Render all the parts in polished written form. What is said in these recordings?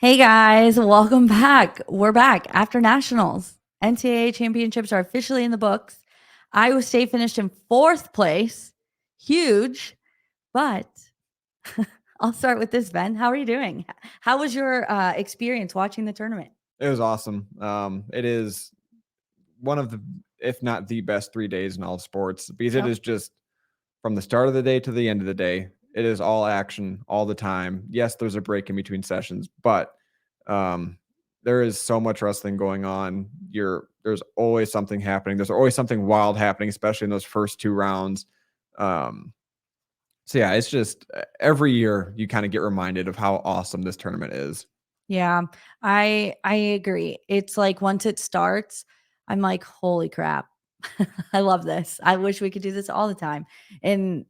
Hey guys, welcome back. We're back after nationals. NCAA Championships are officially in the books. Iowa State finished in 4th place. Huge, but I'll start with this, Ben. How are you doing? How was your experience watching the tournament? It was awesome. It is one of the, if not the best 3 days in all of sports, because it is just from the start of the day to the end of the day. It is all action all the time. Yes, there's a break in between sessions, but there is so much wrestling going on. There's always something happening. There's always something wild happening, especially in those first 2 rounds. So yeah, it's just every year you kind of get reminded of how awesome this tournament is. Yeah, I agree. It's like once it starts, I'm like, holy crap. I love this. I wish we could do this all the time. And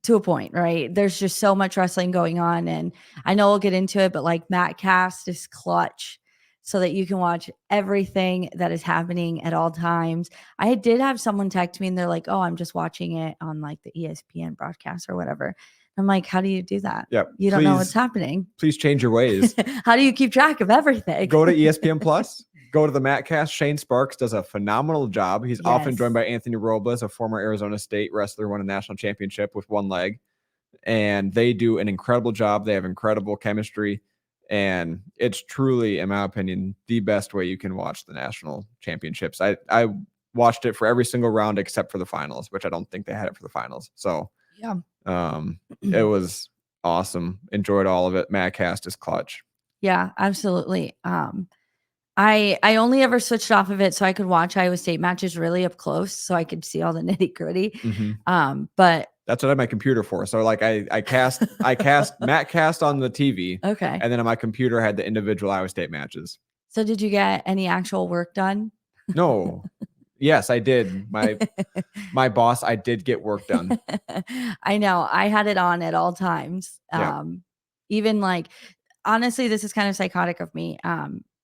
to a point, right? There's just so much wrestling going on. And I know we'll get into it, but like Matt Cast is clutch so that you can watch everything that is happening at all times. I did have someone text me and they're like, oh, I'm just watching it on like the ESPN broadcast or whatever. I'm like, how do you do that? Yeah, You don't know what's happening. Please change your ways. How do you keep track of everything? Go to ESPN Plus. Go to the MatCast. Shane Sparks does a phenomenal job. He's often joined by Anthony Robles, a former Arizona State wrestler, won a national championship with one leg. And they do an incredible job. They have incredible chemistry. And it's truly, in my opinion, the best way you can watch the national championships. I watched it for every single round except for the finals, which I don't think they had it for the finals. So yeah, it was awesome. Enjoyed all of it. MatCast is clutch. Yeah, absolutely. I only ever switched off of it so I could watch Iowa State matches really up close, so I could see all the nitty gritty. But that's what I have my computer for. So like I cast MatCast on the TV. Okay. And then on my computer I had the individual Iowa State matches. So did you get any actual work done? No. Yes, I did. My boss, I did get work done. I know. I had it on at all times. Yeah. Even like, honestly, this is kind of psychotic of me.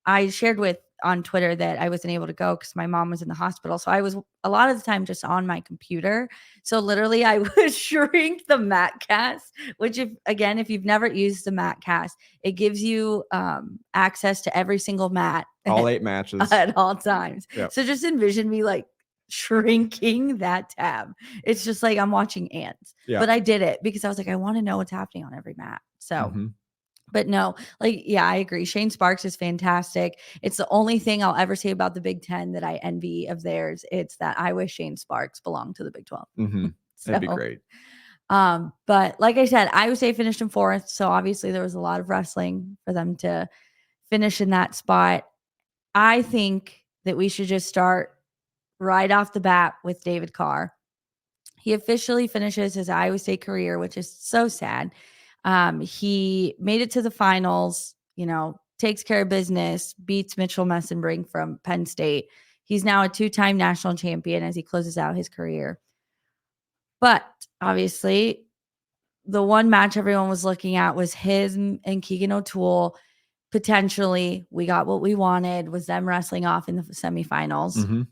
I shared on Twitter that I wasn't able to go because my mom was in the hospital. So I was a lot of the time just on my computer. So literally I would shrink the MatCast, which if you've never used the MatCast, it gives you access to every single mat. All 8 matches. At all times. Yep. So just envision me like shrinking that tab. It's just like I'm watching ants. Yeah. But I did it because I was like, I want to know what's happening on every mat. So But no, like, yeah, I agree. Shane Sparks is fantastic. It's the only thing I'll ever say about the Big Ten that I envy of theirs. It's that I wish Shane Sparks belonged to the Big 12. That'd be great. But like I said, Iowa State finished in 4th. So obviously there was a lot of wrestling for them to finish in that spot. I think that we should just start right off the bat with David Carr. He officially finishes his Iowa State career, which is so sad. He made it to the finals, takes care of business, beats Mitchell Messen Brink from Penn State. He's now a 2-time national champion as he closes out his career. But obviously, the one match everyone was looking at was him and Keegan O'Toole. Potentially, we got what we wanted, was them wrestling off in the semifinals.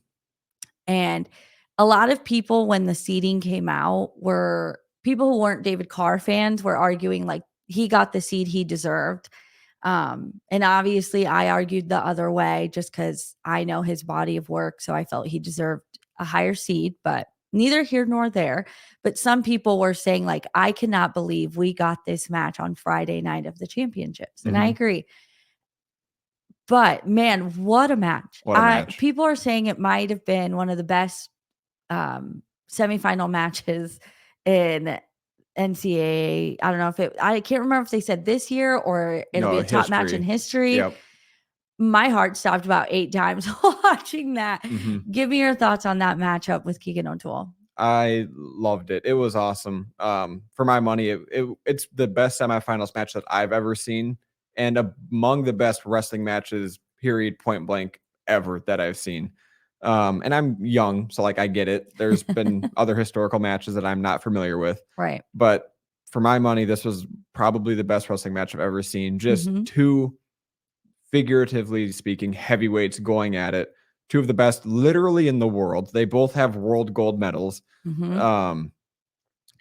And a lot of people, when the seeding came out, were people who weren't David Carr fans were arguing like he got the seed he deserved. And obviously I argued the other way just because I know his body of work. So I felt he deserved a higher seed, but neither here nor there. But some people were saying like, I cannot believe we got this match on Friday night of the championships. And I agree. But man, what a match. People are saying it might have been one of the best semifinal matches in NCAA. I don't know I can't remember if they said this year or it'll be a top match in history. Yep. My heart stopped about 8 times watching that. Give me your thoughts on that matchup with Keegan O'Toole. I loved it. It was awesome. For my money, it's the best semifinals match that I've ever seen. And among the best wrestling matches, period, point blank, ever that I've seen. And I'm young, so like I get it. There's been other historical matches that I'm not familiar with. Right. But for my money, this was probably the best wrestling match I've ever seen. Just 2, figuratively speaking, heavyweights going at it. 2 of the best literally in the world. They both have world gold medals. And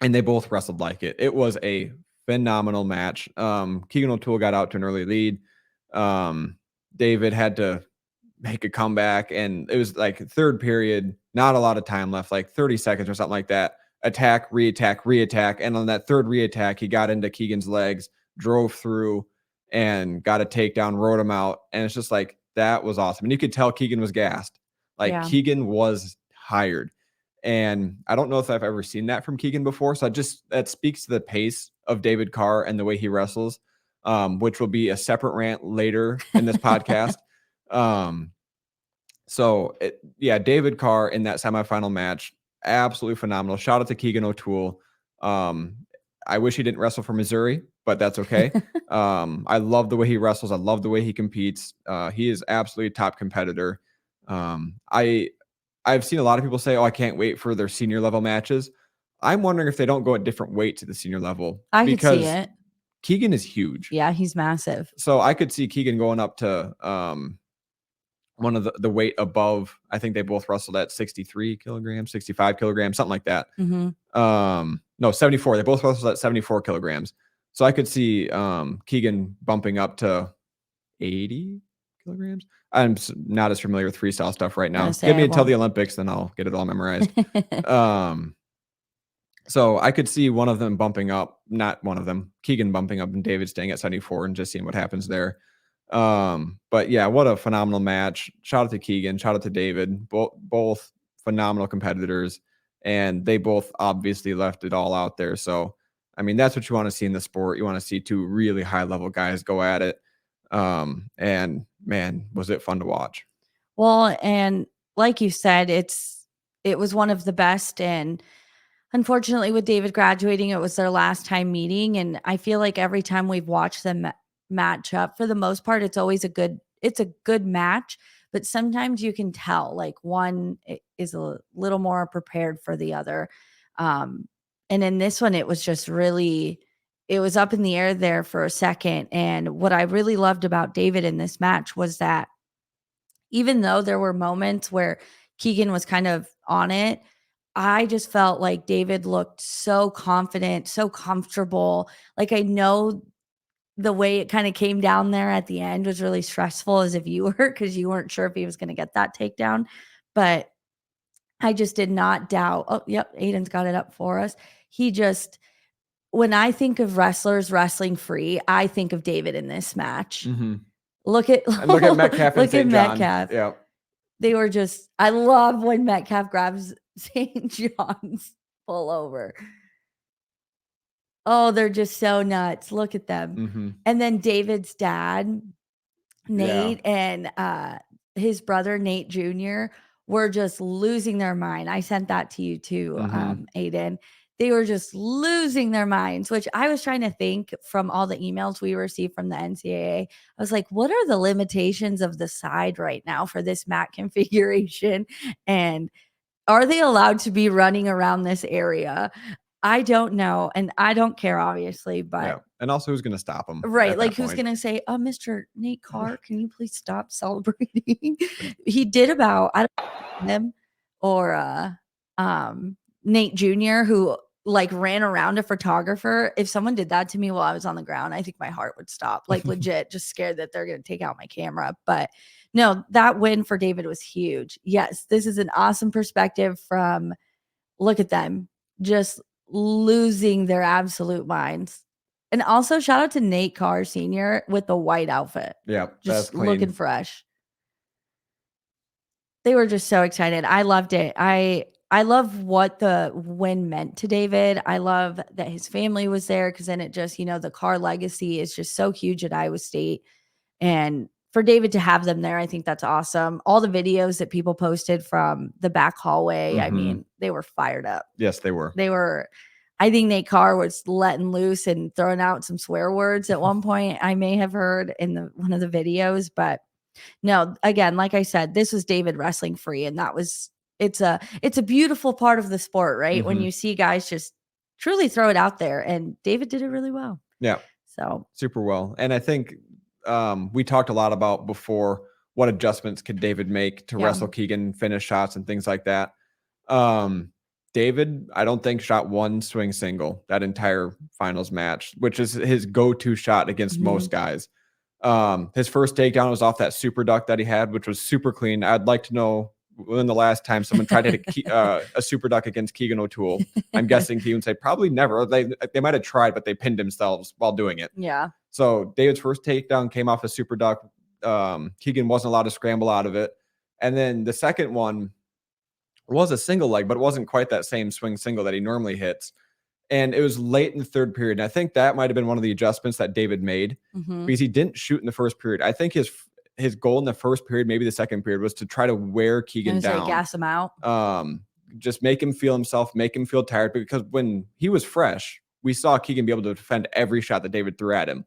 they both wrestled like it. It was a phenomenal match. Keegan O'Toole got out to an early lead. David had to make a comeback, and it was like third period, not a lot of time left, like 30 seconds or something like that. Attack, reattack. And on that third reattack, he got into Keegan's legs, drove through, and got a takedown, rode him out. And it's just like, that was awesome. And you could tell Keegan was gassed. Like, Keegan was tired. And I don't know if I've ever seen that from Keegan before. So that speaks to the pace of David Carr and the way he wrestles, which will be a separate rant later in this podcast. David Carr in that semifinal match, absolutely phenomenal. Shout out to Keegan O'Toole. I wish he didn't wrestle for Missouri, but that's okay. I love the way he wrestles. I love the way he competes. He is absolutely a top competitor. I've seen a lot of people say, "Oh, I can't wait for their senior level matches." I'm wondering if they don't go at different weights at the senior level. I could see it. Keegan is huge. Yeah, he's massive. So I could see Keegan going up to one of the weight above. I think they both wrestled at 63 kilograms, 65 kilograms, something like that. No, 74. They both wrestled at 74 kilograms. So I could see Keegan bumping up to 80 kilograms. I'm not as familiar with freestyle stuff right now. Give me until the Olympics, then I'll get it all memorized. So I could see one of them bumping up, not one of them, Keegan bumping up and David staying at 74 and just seeing what happens there. But yeah, what a phenomenal match. Shout out to Keegan, shout out to David, both phenomenal competitors, and they both obviously left it all out there. So, I mean, that's what you want to see in the sport. You want to see two really high level guys go at it. And man, was it fun to watch. Well, and like you said, it was one of the best, and unfortunately with David graduating, it was their last time meeting. And I feel like every time we've watched them match up, for the most part, it's a good match, but sometimes you can tell like one is a little more prepared for the other. And in this one, it was just really, it was up in the air there for a second. And what I really loved about David in this match was that even though there were moments where Keegan was kind of on it, I just felt like David looked so confident, so comfortable. Like, I know the way it kind of came down there at the end was really stressful as a viewer because you weren't sure if he was going to get that takedown. But I just did not doubt. Oh, yep, Aiden's got it up for us. When I think of wrestlers wrestling free, I think of David in this match. Look at Metcalf and St. John. Yeah. They were just, I love when Metcalf grabs St. John's pull over. Oh, they're just so nuts. Look at them. And then David's dad, Nate, and his brother, Nate Jr., were just losing their mind. I sent that to you too, Aiden. They were just losing their minds, which I was trying to think from all the emails we received from the NCAA. I was like, what are the limitations of the side right now for this mat configuration? And are they allowed to be running around this area? I don't know. And I don't care, obviously, but. And also, who's going to stop them? Right. Like, who's going to say, oh, Mr. Nate Carr, can you please stop celebrating? He did about, I don't know him or Nate Jr., who like ran around a photographer. If someone did that to me while I was on the ground, I think my heart would stop. Like, legit, just scared that they're going to take out my camera. But no, that win for David was huge. Yes, this is an awesome perspective from, look at them, just losing their absolute minds. And also shout out to Nate Carr Sr. with the white outfit. Yeah, just looking fresh. They were just so excited. I loved it. I love what the win meant to David. I love that his family was there because then it just, the Carr legacy is just so huge at Iowa State. And for David to have them there, I think that's awesome. All the videos that people posted from the back hallway, I mean, they were fired up. Yes, they were. I think Nate Carr was letting loose and throwing out some swear words at one point. I may have heard in one of the videos, but no, again, like I said, this was David wrestling free. And it's a beautiful part of the sport, right? When you see guys just truly throw it out there, and David did it really well. Yeah. So super well. And I think we talked a lot about before, what adjustments could David make to wrestle Keegan, finish shots and things like that. David, I don't think shot one swing single that entire finals match, which is his go-to shot against most guys. His first takedown was off that super duck that he had, which was super clean. I'd like to know when the last time someone tried to hit a super duck against Keegan O'Toole. I'm guessing he would say probably never. They might have tried, but they pinned themselves while doing it. Yeah. So David's first takedown came off a super duck. Keegan wasn't allowed to scramble out of it. And then the second one was a single leg, but it wasn't quite that same swing single that he normally hits. And it was late in the third period. And I think that might have been one of the adjustments that David made because he didn't shoot in the first period. I think his goal in the first period, maybe the second period, was to try to wear Keegan down. Gas him out. Just make him feel himself, make him feel tired. Because when he was fresh, we saw Keegan be able to defend every shot that David threw at him.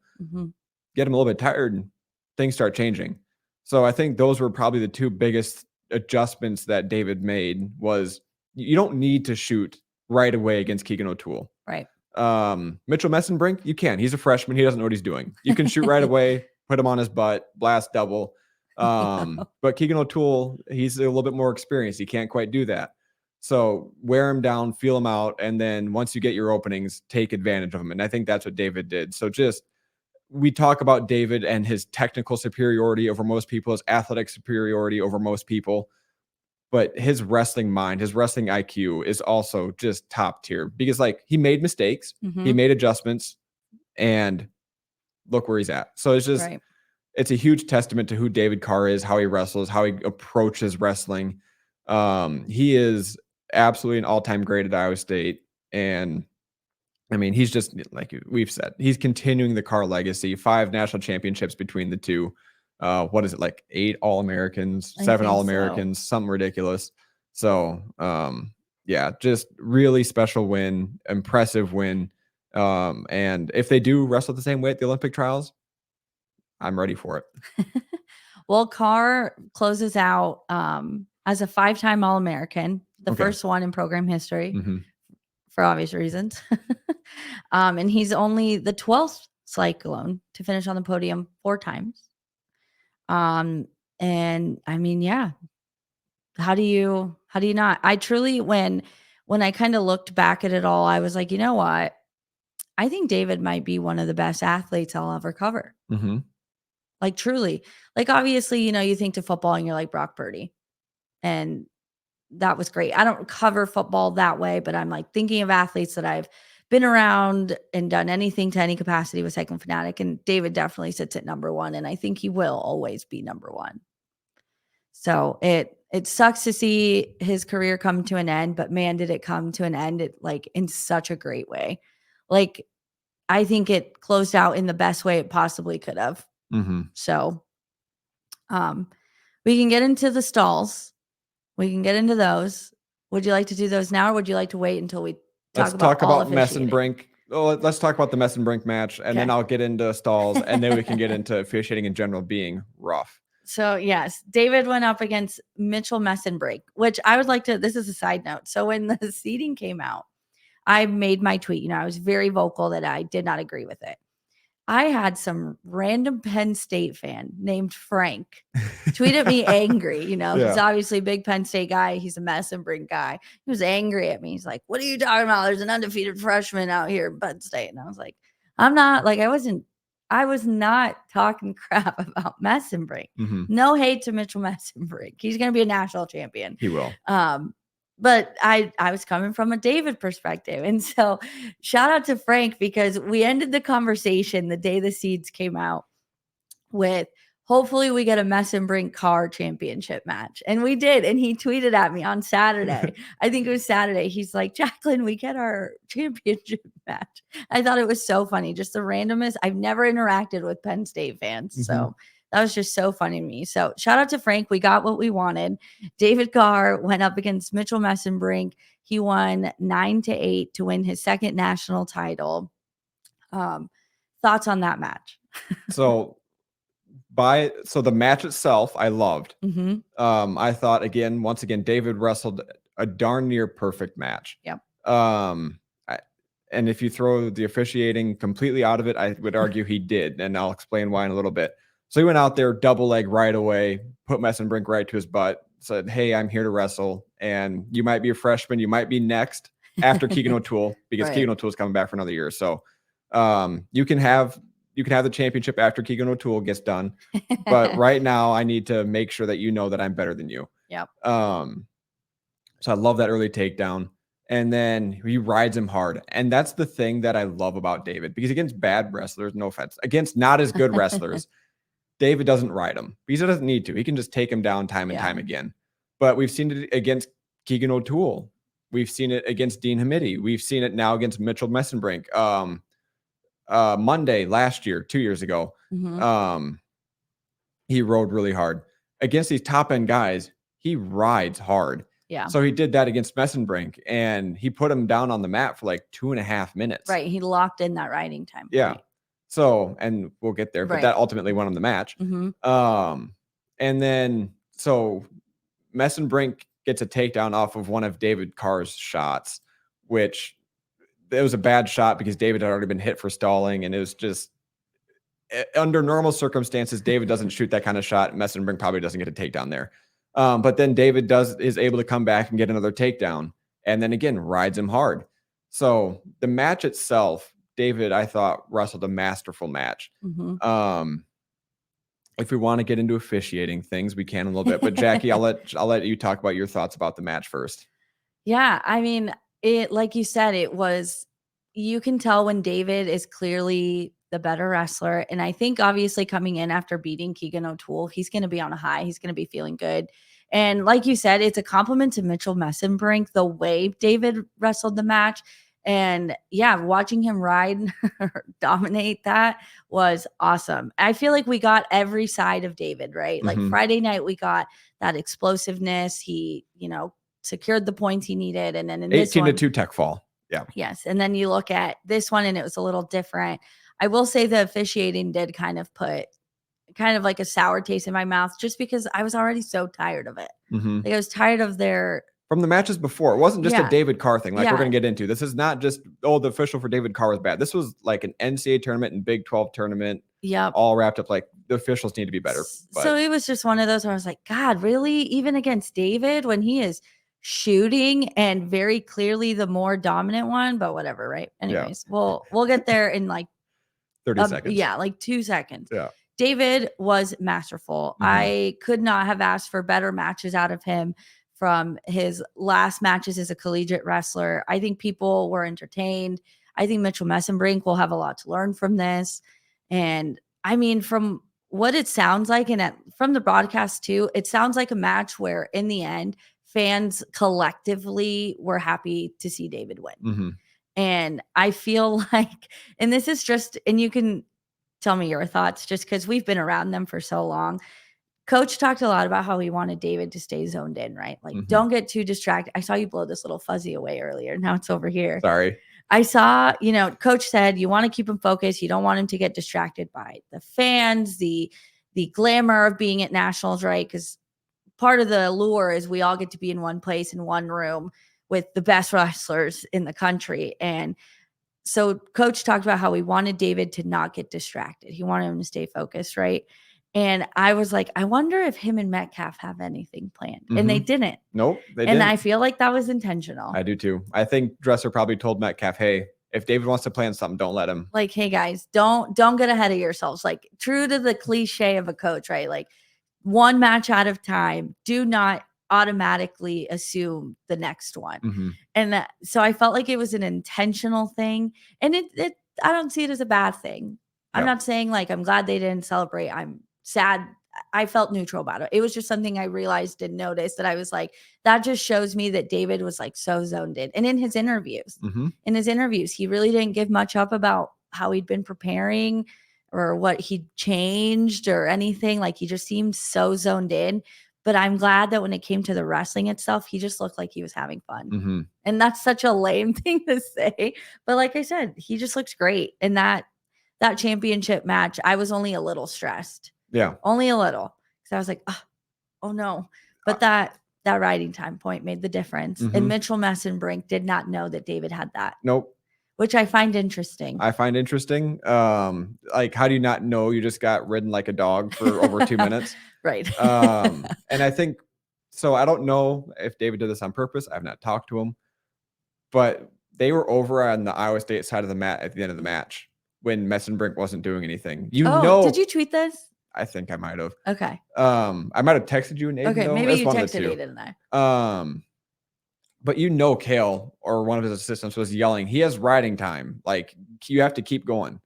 Get him a little bit tired, and things start changing. So I think those were probably the two biggest adjustments that David made. Was you don't need to shoot right away against Keegan O'Toole. Right. Mitchell Messen Brink, you can. He's a freshman. He doesn't know what he's doing. You can shoot right away, put him on his butt, blast double. But Keegan O'Toole, he's a little bit more experienced. He can't quite do that. So wear him down, feel him out, and then once you get your openings, take advantage of him. And I think that's what David did. So we talk about David and his technical superiority over most people, his athletic superiority over most people. But his wrestling mind, his wrestling IQ is also just top tier because he made mistakes, he made adjustments, and look where he's at. So it's it's a huge testament to who David Carr is, how he wrestles, how he approaches wrestling. He is absolutely an all-time great at Iowa State. And I mean, he's just, like we've said, he's continuing the Carr legacy, 5 national championships between the two. What is it, 8 All-Americans, 7 All-Americans, something ridiculous. So, yeah, just really special win, impressive win. And if they do wrestle the same way at the Olympic trials, I'm ready for it. Well, Carr closes out as a 5-time All-American, the first one in program history for obvious reasons. And he's only the 12th Cyclone to finish on the podium 4 times. And I mean, yeah, how do you not? I truly, when I kind of looked back at it all, I was like, you know what? I think David might be one of the best athletes I'll ever cover. Truly, obviously, you think to football and you're like Brock Purdy, and that was great. I don't cover football that way, but I'm thinking of athletes that I've been around and done anything to any capacity with Cycling Fanatic, and David definitely sits at number 1, and I think he will always be number 1. So it sucks to see his career come to an end, but man, did it come to an end in such a great way. I think it closed out in the best way it possibly could have. So we can get into the stalls. We can get into those. Would you like to do those now, or would you like to wait until we Let's talk about Messen Brink. Oh, let's talk about the Messen Brink match, and then I'll get into stalls, and then we can get into officiating in general being rough. So, yes, David went up against Mitchell Messen Brink, which I would like to – this is a side note. So, when the seeding came out, I made my tweet. I was very vocal that I did not agree with it. I had some random Penn State fan named Frank tweet at me angry. He's obviously a big Penn State guy. He's a Messen Brink guy. He was angry at me. He's like, what are you talking about? There's an undefeated freshman out here in Penn State. And I was like, I'm not, I was not talking crap about Messen Brink. No hate to Mitchell Messen Brink. He's going to be a national champion. He will. But I was coming from a David perspective. And so shout out to Frank, because we ended the conversation the day the seeds came out with, hopefully we get a Messen Brink Carr championship match. And we did. And he tweeted at me on Saturday. I think it was Saturday. He's like, Jacqueline, we get our championship match. I thought it was so funny. Just the randomness. I've never interacted with Penn State fans. So that was just so funny to me. So shout out to Frank. We got what we wanted. David Carr went up against Mitchell Messen Brink. He won 9-8 to win his 2nd national title. Thoughts on that match? So the match itself, I loved. I thought, once again, David wrestled a darn near perfect match. Yep. And if you throw the officiating completely out of it, I would argue he did. And I'll explain why in a little bit. So he went out there, double leg right away, put Messen Brink right to his butt, said, hey, I'm here to wrestle. And you might be a freshman. You might be next after Keegan O'Toole, because Keegan O'Toole is coming back for another year. So you can have, You can have the championship after Keegan O'Toole gets done. But right now, I need to make sure that you know that I'm better than you. Yep. So I love that early takedown. And then he rides him hard. And that's the thing that I love about David, because against bad wrestlers, no offense, against not as good wrestlers, David doesn't ride him because he doesn't need to. He can just take him down time and time again. But we've seen it against Keegan O'Toole. We've seen it against Dean Hamidi. We've seen it now against Mitchell Messen Brink. Monday last year, 2 years ago, he rode really hard. Against these top end guys, he rides hard. Yeah. So he did that against Messen Brink, and he put him down on the mat for like 2.5 minutes. Right. He locked in that riding time. Yeah. So, and we'll get there, but that ultimately won him the match. And then, so Messen Brink gets a takedown off of one of David Carr's shots, which it was a bad shot because David had already been hit for stalling. And it was just, under normal circumstances, David doesn't shoot that kind of shot. Messen Brink probably doesn't get a takedown there. But then David is able to come back and get another takedown, and then again rides him hard. So the match itself, David, I thought, wrestled a masterful match. If we want to get into officiating things, we can a little bit. But Jackie, I'll let you talk about your thoughts about the match first. Yeah, I mean, it, like you said, it was, you can tell when David is clearly the better wrestler. And I think obviously coming in after beating Keegan O'Toole, he's going to be on a high. He's going to be feeling good. And like you said, it's a compliment to Mitchell Messen Brink, the way David wrestled the match. And yeah, watching him ride dominate that was awesome. I feel like we got every side of David, right? Like Friday night, we got that explosiveness. He, secured the points he needed. And then in 18-2 tech fall. Yeah. Yes. And then you look at this one and it was a little different. I will say the officiating did kind of put like a sour taste in my mouth, just because I was already so tired of it. Like I was tired of from the matches before. It wasn't just a David Carr thing, like we're going to get into. This is not just, the official for David Carr was bad. This was like an NCAA tournament and Big 12 tournament. Yep. All wrapped up. Like the officials need to be better. But. So it was just one of those where I was like, God, really? Even against David, when he is shooting and very clearly the more dominant one, but whatever, right? Anyways, we'll get there in like 30 seconds. Yeah, like 2 seconds. Yeah. David was masterful. I could not have asked for better matches out of him from his last matches as a collegiate wrestler. I think people were entertained. I think Mitchell Messen Brink will have a lot to learn from this. And I mean, from what it sounds like, and from the broadcast too, it sounds like a match where in the end, fans collectively were happy to see David win. And I feel like, and this is just, and you can tell me your thoughts just because we've been around them for so long. Coach talked a lot about how he wanted David to stay zoned in, right? Like, don't get too distracted. I saw you blow this little fuzzy away earlier. Now it's over here. Sorry. I saw, Coach said you want to keep him focused. You don't want him to get distracted by the fans, the glamour of being at nationals, right? Because part of the allure is we all get to be in one place, in one room with the best wrestlers in the country. And so Coach talked about how he wanted David to not get distracted. He wanted him to stay focused, right? And I was like, I wonder if him and Metcalf have anything planned. And they didn't. Nope, they didn't. And I feel like that was intentional. I do too. I think Dresser probably told Metcalf, hey, if David wants to plan something, don't let him. Like, hey guys, don't get ahead of yourselves. Like, true to the cliche of a coach, right? Like, one match at a time. Do not automatically assume the next one. And so I felt like it was an intentional thing. And it I don't see it as a bad thing. I'm not saying like I'm glad they didn't celebrate. I'm sad. I felt neutral about it. It was just something I realized and noticed that I was like, that just shows me that David was like so zoned in. And in his interviews, he really didn't give much up about how he'd been preparing or what he changed or anything. Like, he just seemed so zoned in. But I'm glad that when it came to the wrestling itself, he just looked like he was having fun. And that's such a lame thing to say. But like I said, he just looks great. And that championship match, I was only a little stressed. Yeah. Only a little. Because I was like, oh no. But that riding time point made the difference. And Mitchell Messen Brink did not know that David had that. Nope. Which I find interesting. Like, how do you not know you just got ridden like a dog for over 2 minutes? Right. And I think, so I don't know if David did this on purpose. I've not talked to him. But they were over on the Iowa State side of the mat at the end of the match. when Messen Brink wasn't doing anything. Did you tweet this? I think I might have. Okay. I might have texted you and Aiden, though. Maybe you texted Aiden and I. But Kale or one of his assistants was yelling, he has riding time. Like, you have to keep going.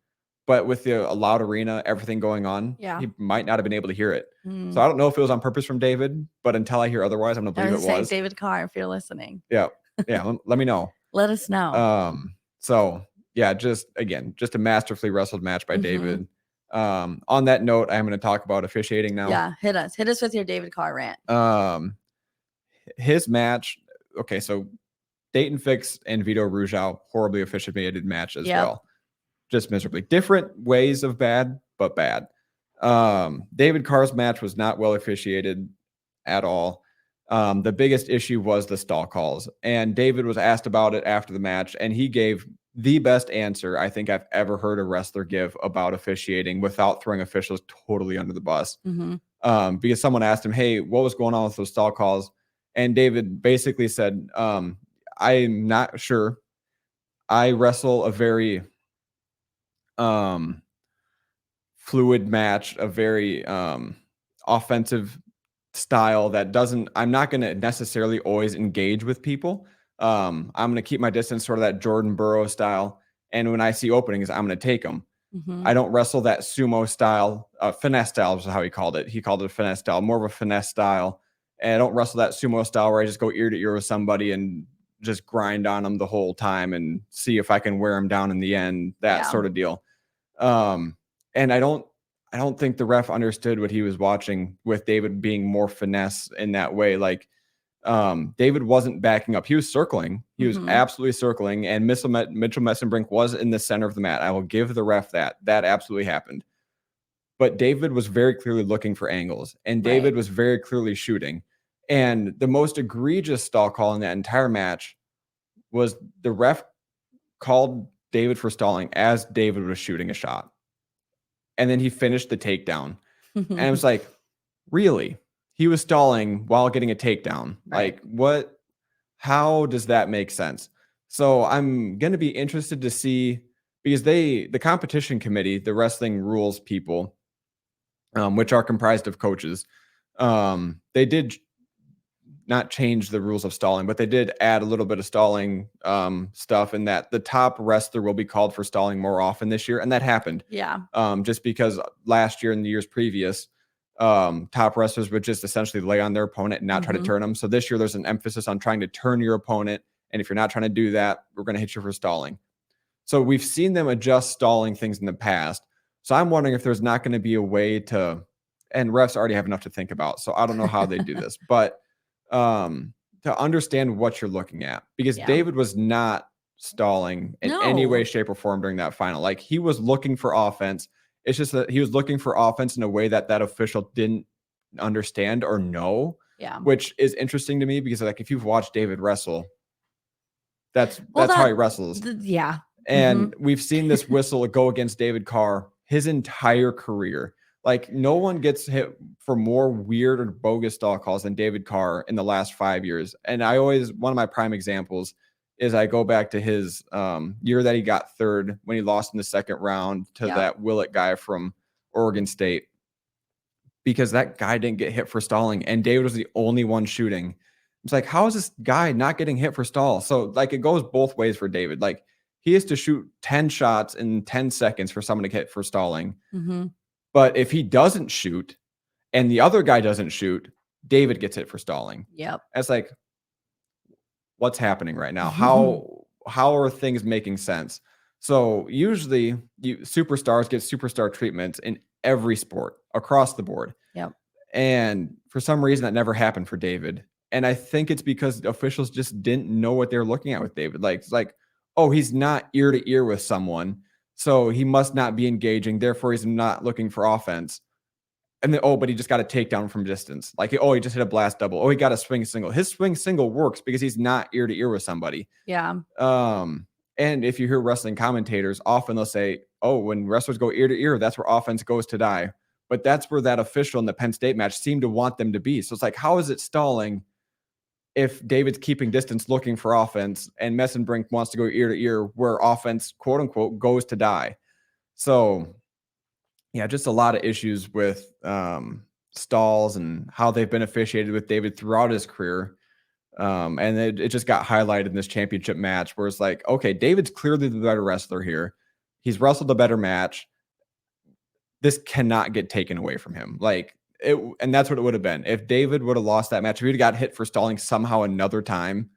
But with a loud arena, everything going on, he might not have been able to hear it. So I don't know if it was on purpose from David, but until I hear otherwise, I'm going to believe it was. David Carr, if you're listening. Yeah. Let me know. Let us know. So yeah, just a masterfully wrestled match by David. On that note, I'm going to talk about officiating now. Yeah, hit us with your David Carr rant. His match. Okay, so Dayton Fix and Vito Rujao, horribly officiated match as well. Just miserably. Different ways of bad, but bad. David Carr's match was not well officiated at all. The biggest issue was the stall calls. And David was asked about it after the match, and he gave the best answer I think I've ever heard a wrestler give about officiating without throwing officials totally under the bus. Because someone asked him, hey, what was going on with those stall calls? And David basically said, I'm not sure. I wrestle a very fluid match, a very offensive style that I'm not going to necessarily always engage with people. I'm going to keep my distance, sort of that Jordan Burroughs style. And when I see openings, I'm going to take them. I don't wrestle that sumo style, finesse style is how he called it. He called it a finesse style, more of a finesse style. And I don't wrestle that sumo style where I just go ear to ear with somebody and just grind on them the whole time and see if I can wear them down in the end, that sort of deal. And I don't think the ref understood what he was watching with David being more finesse in that way. Like, David wasn't backing up. He was circling. He was absolutely circling. And Mitchell Messen Brink was in the center of the mat. I will give the ref that. That absolutely happened. But David was very clearly looking for angles. And David was very clearly shooting. And the most egregious stall call in that entire match was the ref called David for stalling as David was shooting a shot. And then he finished the takedown. And I was like, really? He was stalling while getting a takedown. Like, what? How does that make sense? So I'm going to be interested to see, because the competition committee, the wrestling rules people, which are comprised of coaches, they did not change the rules of stalling, but they did add a little bit of stalling stuff in that the top wrestler will be called for stalling more often this year. And that happened. Yeah. Just because last year and the years previous, top wrestlers would just essentially lay on their opponent and not try to turn them. So this year there's an emphasis on trying to turn your opponent. And if you're not trying to do that, we're going to hit you for stalling. So we've seen them adjust stalling things in the past. So I'm wondering if there's not going to be a way to, and refs already have enough to think about. So I don't know how they do this, but to understand what you're looking at, because David was not stalling in any way, shape, or form during that final. Like, he was looking for offense. It's just that he was looking for offense in a way that official didn't understand or know. Yeah. Which is interesting to me, because like, if you've watched David wrestle, that's how he wrestles. And we've seen this whistle go against David Carr his entire career. Like, no one gets hit for more weird or bogus stall calls than David Carr in the last 5 years. And one of my prime examples is I go back to his year that he got third when he lost in the second round to that Willett guy from Oregon State, because that guy didn't get hit for stalling and David was the only one shooting. It's like, how is this guy not getting hit for stall? So like, it goes both ways for David. Like, he has to shoot 10 shots in 10 seconds for someone to get hit for stalling. But if he doesn't shoot and the other guy doesn't shoot, David gets hit for stalling. Yep. It's like, what's happening right now? How are things making sense? So usually superstars get superstar treatments in every sport across the board. Yep. And for some reason that never happened for David. And I think it's because the officials just didn't know what they were looking at with David. Like, it's like, oh, he's not ear to ear with someone, so he must not be engaging. Therefore, he's not looking for offense. And then, but he just got a takedown from distance. Like, he just hit a blast double. Oh, he got a swing single. His swing single works because he's not ear to ear with somebody. Yeah. And if you hear wrestling commentators, often they'll say, oh, when wrestlers go ear to ear, that's where offense goes to die. But that's where that official in the Penn State match seemed to want them to be. So it's like, how is it stalling if David's keeping distance looking for offense and Messen Brink wants to go ear to ear where offense, quote unquote, goes to die? So yeah, just a lot of issues with stalls and how they've been officiated with David throughout his career. And it just got highlighted in this championship match where it's like, okay, David's clearly the better wrestler here. He's wrestled a better match. This cannot get taken away from him. Like it, and that's what it would have been. If David would have lost that match, if he'd got hit for stalling somehow another time,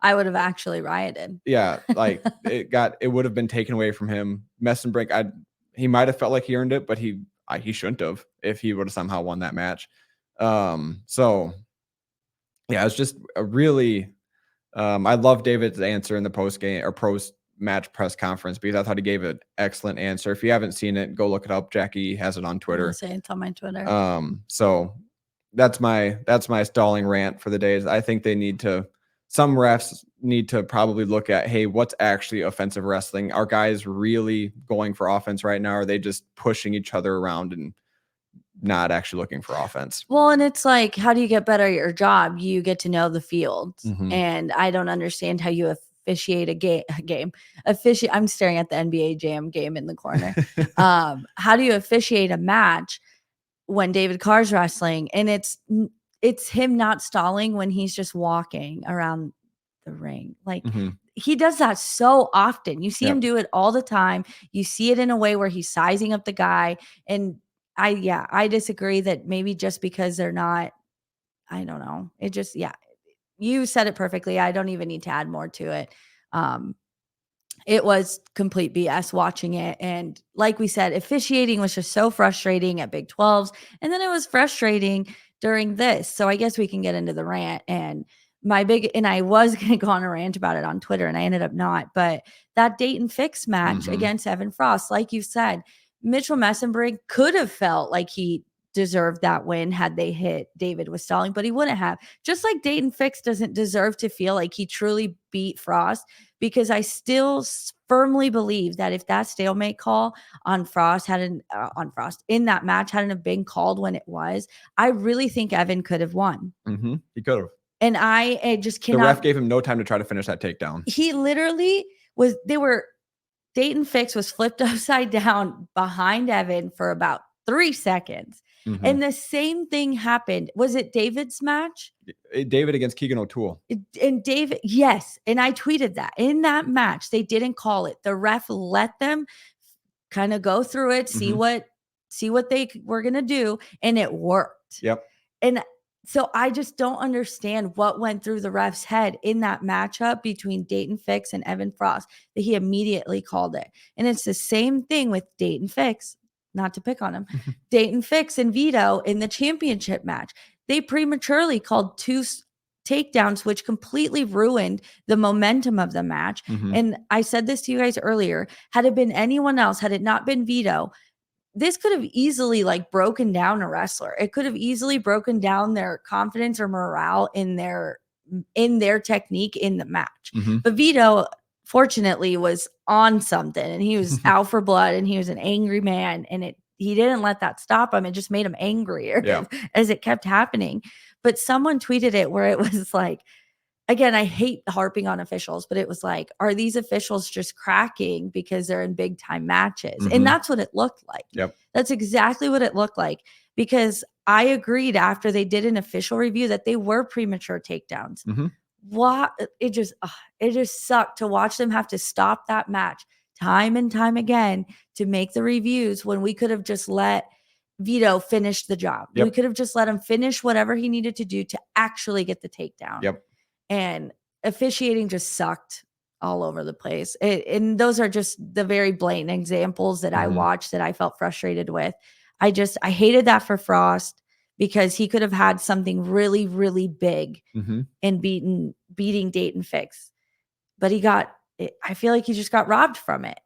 I would have actually rioted. Yeah, like it would have been taken away from him. Messen Brink, he might have felt like he earned it, but he shouldn't have if he would have somehow won that match. So yeah, it's just a really I love David's answer in the post match press conference because I thought he gave an excellent answer. If you haven't seen it, go look it up. Jackie has it on Twitter. I'll say it's on my Twitter. So that's my stalling rant for the days. I think some refs need to probably look at, hey, what's actually offensive wrestling? Are guys really going for offense right now? Or are they just pushing each other around and not actually looking for offense? Well, and it's like, how do you get better at your job? You get to know the field. And I don't understand how you officiate a game. I'm staring at the NBA Jam game in the corner. How do you officiate a match when David Carr's wrestling? And it's him not stalling when he's just walking around the ring. Like he does that so often. You see him do it all the time. You see it in a way where he's sizing up the guy. And I disagree that maybe just because they're not, I don't know. It just, you said it perfectly. I don't even need to add more to it. It was complete BS watching it. And like we said, officiating was just so frustrating at Big 12s. And then it was frustrating during this. So I guess we can get into the rant. And I was going to go on a rant about it on Twitter and I ended up not. But that Dayton Fix match against Evan Frost, like you said, Mitchell Messen Brink could have felt like he deserved that win had they hit David with stalling, but he wouldn't have. Just like Dayton Fix doesn't deserve to feel like he truly beat Frost, because I still firmly believe that if that stalemate call on Frost in that match hadn't have been called when it was, I really think Evan could have won. He could have. And I just cannot. The ref gave him no time to try to finish that takedown. He literally Dayton Fix was flipped upside down behind Evan for about 3 seconds. And the same thing happened. Was it David's match? David against Keegan O'Toole. And David, yes. And I tweeted that. In that match, they didn't call it. The ref let them kind of go through it, see what they were going to do. And it worked. Yep. And so I just don't understand what went through the ref's head in that matchup between Dayton Fix and Evan Frost that he immediately called it. And it's the same thing with Dayton Fix, not to pick on him, Dayton Fix and Vito in the championship match. They prematurely called 2 takedowns, which completely ruined the momentum of the match. And I said this to you guys earlier, had it been anyone else, had it not been Vito, this could have easily broken down a wrestler. It could have easily broken down their confidence or morale in their technique in the match. But Vito, fortunately, was on something and he was out for blood and he was an angry man. And he didn't let that stop him. It just made him angrier as it kept happening. But someone tweeted it where it was like, again, I hate harping on officials, but it was like, are these officials just cracking because they're in big time matches? And that's what it looked like. Yep. That's exactly what it looked like, because I agreed after they did an official review that they were premature takedowns. It just sucked to watch them have to stop that match time and time again to make the reviews when we could have just let Vito finish the job. We could have just let him finish whatever he needed to do to actually get the takedown. And officiating just sucked all over the place. And those are just the very blatant examples that I watched that I felt frustrated with. I hated that for Frost because he could have had something really, really big and beating Dayton Fix. But I feel like he just got robbed from it.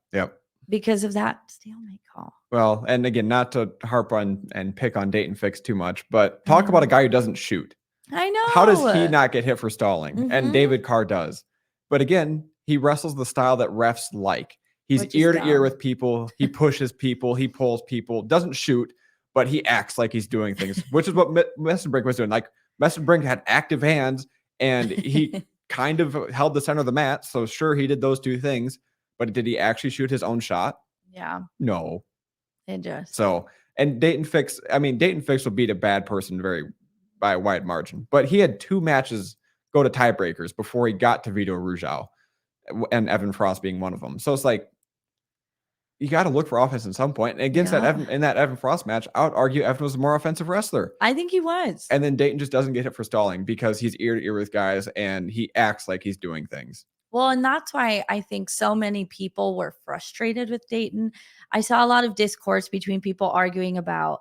Because of that stalemate call. Well, and again, not to harp on and pick on Dayton Fix too much, but talk about a guy who doesn't shoot. I know. How does he not get hit for stalling? And David Carr does. But again, he wrestles the style that refs like. He's ear to ear with people. He pushes people. He pulls people. Doesn't shoot, but he acts like he's doing things, which is what Messen Brink was doing. Like Messen Brink had active hands and he kind of held the center of the mat. So sure, he did those 2 things, but did he actually shoot his own shot? Yeah. No. It just. So, and Dayton Fix will beat a bad person by a wide margin, but he had 2 matches go to tiebreakers before he got to Vito Rujao, and Evan Frost being one of them. So it's like, you got to look for offense at some point. And against that Evan Frost match, I would argue Evan was a more offensive wrestler. I think he was. And then Dayton just doesn't get hit for stalling because he's ear to ear with guys and he acts like he's doing things. Well, and that's why I think so many people were frustrated with Dayton. I saw a lot of discourse between people arguing about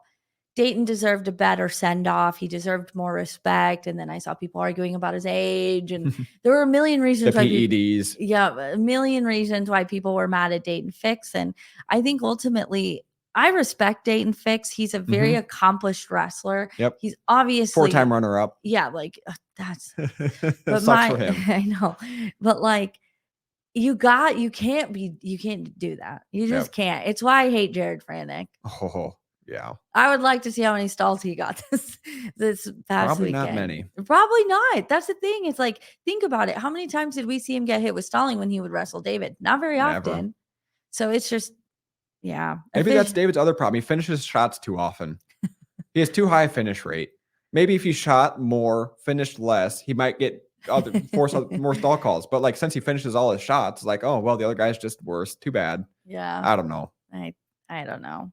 Dayton deserved a better send-off. He deserved more respect. And then I saw people arguing about his age. And there were a million reasons why PEDs. a million reasons why people were mad at Dayton Fix. And I think ultimately I respect Dayton Fix. He's a very accomplished wrestler. Yep. He's obviously 4-time runner-up. Yeah, like that's but sucks for him. I know. But like you can't do that. You just can't. It's why I hate Jared Franek. Oh, yeah. I would like to see how many stalls he got this past Probably weekend. not many. Probably not. That's the thing. It's like, think about it. How many times did we see him get hit with stalling when he would wrestle David? Not very often. So it's just, yeah. Maybe that's David's other problem. He finishes shots too often. He has too high a finish rate. Maybe if he shot more, finished less, he might get force more stall calls. But like, since he finishes all his shots, like, oh, well, the other guy's just worse. Too bad. Yeah. I don't know. I don't know.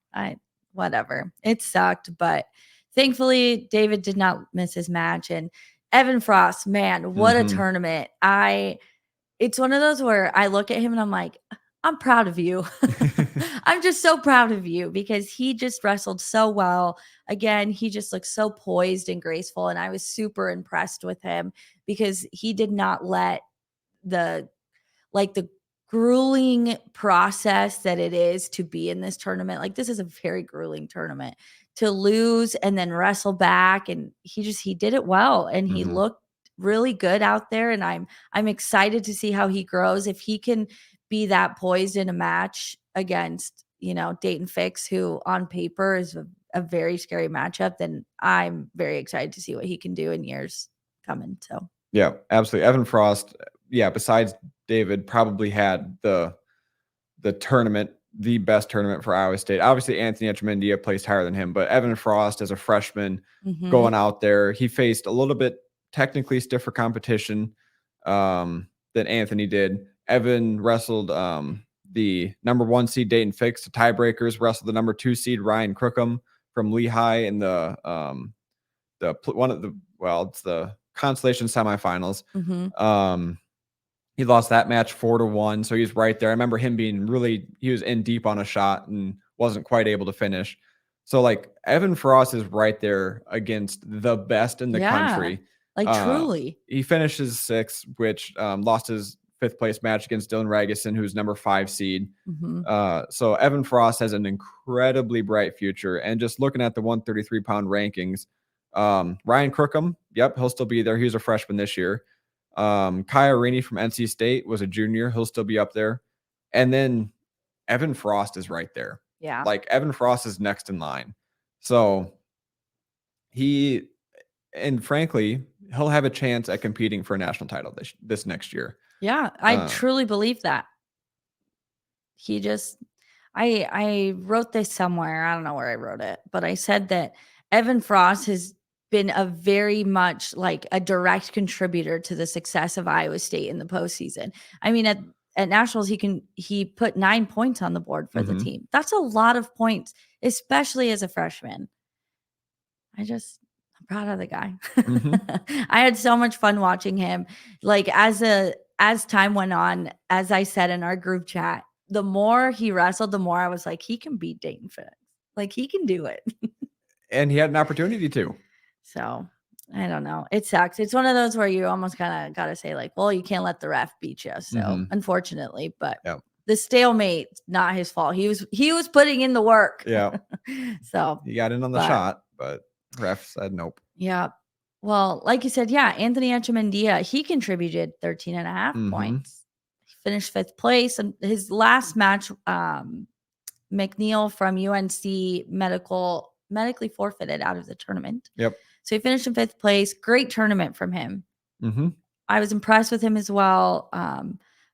Whatever. It sucked, but thankfully David did not miss his match. And Evan Frost, man, what a tournament. It's one of those where I look at him and I'm like, I'm proud of you. I'm just so proud of you because he just wrestled so well. Again, he just looked so poised and graceful. And I was super impressed with him because he did not let the grueling process that it is to be in this tournament. Like, this is a very grueling tournament to lose and then wrestle back. And he did it well. And he looked really good out there. And I'm excited to see how he grows. If he can be that poised in a match against, Dayton Fix, who on paper is a very scary matchup, then I'm very excited to see what he can do in years coming. So yeah, absolutely. Evan Frost, besides David, probably had the tournament, the best tournament for Iowa State. Obviously, Anthony Anandia placed higher than him, but Evan Frost as a freshman going out there, he faced a little bit technically stiffer competition than Anthony did. Evan wrestled the number 1 seed Dayton Fix to tiebreakers, wrestled the number 2 seed Ryan Crookham from Lehigh in it's the consolation semifinals. He lost that match 4-1. So he's right there. I remember him he was in deep on a shot and wasn't quite able to finish. So like, Evan Frost is right there against the best in the country. Like, truly. He finishes 6th, which lost his 5th place match against Dylan Ragusin, who's number 5 seed. So Evan Frost has an incredibly bright future. And just looking at the 133-pound rankings, Ryan Crookham, he'll still be there. He was a freshman this year. Kaya Rini from NC State was a junior. He'll still be up there. And then Evan Frost is right there. Yeah. Like, Evan Frost is next in line. So frankly, he'll have a chance at competing for a national title this next year. Yeah, I truly believe that. I wrote this somewhere. I don't know where I wrote it, but I said that Evan Frost has been a very much like a direct contributor to the success of Iowa State in the postseason. I mean, at nationals, he put 9 points on the board for the team. That's a lot of points, especially as a freshman. I'm proud of the guy. I had so much fun watching him. Like, as time went on, as I said in our group chat, the more he wrestled, the more I was like, he can beat Dayton Fix. Like, he can do it. And he had an opportunity to. So I don't know. It sucks. It's one of those where you almost kind of got to say, like, well, you can't let the ref beat you. So unfortunately, but the stalemate, not his fault. He was putting in the work. Yeah. So he got in on the shot, but ref said nope. Yeah. Well, like you said, Anthony Anandia, he contributed 13.5 points. He finished 5th place. And his last match, McNeil from UNC medically forfeited out of the tournament. Yep. So he finished in 5th place. Great tournament from him. I was impressed with him as well.